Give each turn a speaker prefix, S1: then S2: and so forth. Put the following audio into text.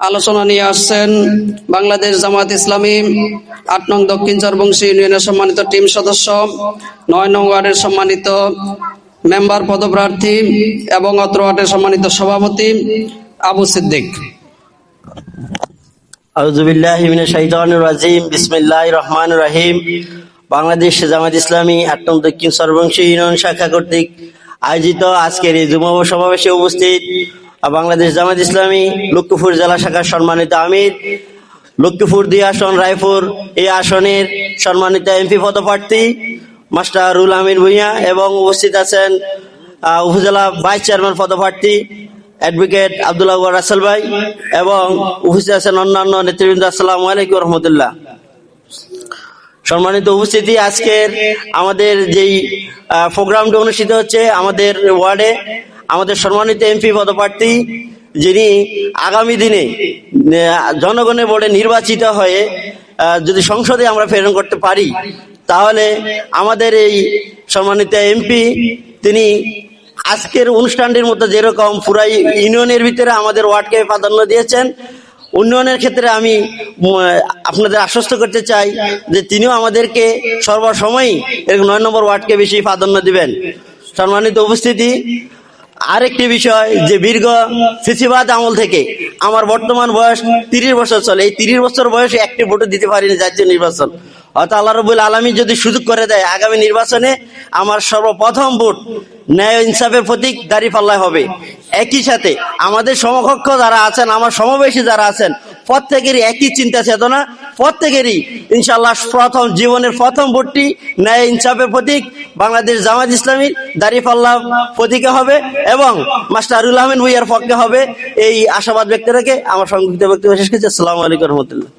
S1: আলোচনা নিয়ে আসছেন বাংলাদেশ জামাত ইসলামী ৮ নং দক্ষিণ চরবংশী ইউনিয়নের সম্মানিত টিম সদস্য, ৯ নং ওয়ার্ডের সম্মানিত মেম্বার পদপ্রার্থী এবং অত্র ওয়ার্ডের সম্মানিত সভাপতি আবু সিদ্দিক।
S2: আউযু বিল্লাহি মিনাশ শাইতানির রাজিম। বিসমিল্লাহির রহমানির রহিম। বাংলাদেশ জামাত ইসলামী ৮ নং দক্ষিণ চরবংশী ইউনিয়ন শাখা কর্তৃক আয়োজিত আজকের এই যুব সমাবেশে উপস্থিত বাংলাদেশ জামাত ইসলামী লক্ষ্মীপুর জেলা শাখার সম্মানিত আমির, লক্ষ্মীপুর ২ আসন রায়পুর এই আসনের সম্মানিত এমপি পদপ্রার্থী মাস্টার রুহুল আমিন ভূঁইয়া, এবং উপস্থিত আছেন উপজেলা ভাইস চেয়ারম্যান পদপ্রার্থী অ্যাডভোকেট আব্দুল্লাহ রাসেল ভাই, এবং উপস্থিত আছেন অন্যান্য নেতৃবৃন্দ। আসসালামু আলাইকুম রহমতুল্লাহ। সম্মানিত উপস্থিতি, আজকের আমাদের যেই প্রোগ্রামটি অনুষ্ঠিত হচ্ছে আমাদের ওয়ার্ডে আমাদের সম্মানিত এমপি পদপ্রার্থী, যিনি আগামী দিনে জনগণের ভোটে নির্বাচিত হয়ে যদি সংসদে আমরা প্রেরণ করতে পারি, তাহলে আমাদের এই সম্মানিত এমপি তিনি আজকের অনুষ্ঠানটির মতো যেরকম পুরা ইউনিয়নের ভিতরে আমাদের ওয়ার্ডকে প্রাধান্য দিয়েছেন, উন্নয়নের ক্ষেত্রে আমি আপনাদের আশ্বস্ত করতে চাই যে তিনিও আমাদেরকে সর্বসময়ই এরকম ৯ নম্বর ওয়ার্ডকে বেশি প্রাধান্য দিবেন। সম্মানিত উপস্থিতি, আরেকটি বিষয় যে দীর্ঘ ফেসিবাদ আমল থেকে আমার বর্তমান বয়স ৩০ বছর চলে, এই ৩০ বছর বয়সে একটি ভোটও দিতে পারিনি জাতীয় নির্বাচন। অর্থাৎ আল্লাহ রাব্বুল আলামিন যদি সুযোগ করে দেয়, আগামী নির্বাচনে আমার সর্বপ্রথম ভোট ন্যায় ইনসাফের প্রতীক দাঁড়িপাল্লায় হবে। একই সাথে আমাদের সমকক্ষ যারা আছেন, আমার সমবয়সী যারা আছেন, প্রত্যেকেরই একই চিন্তা চেতনা, প্রত্যেকেরই ইনশাআল্লাহ জীবনের প্রথম ভোটটি ন্যায় ইনসাফের প্রতীক বাংলাদেশ জামাত ইসলামীর দাঁড়িপাল্লা প্রতীকে হবে এবং মাস্টার রুহুল আমিন ভূঁইয়ার পক্ষে হবে। এই আশাবাদ ব্যক্ত রেখে আমার সংক্ষিপ্ত বক্তব্য শেষ করছি। আসসালামু আলাইকুম রহমতুল্লাহ।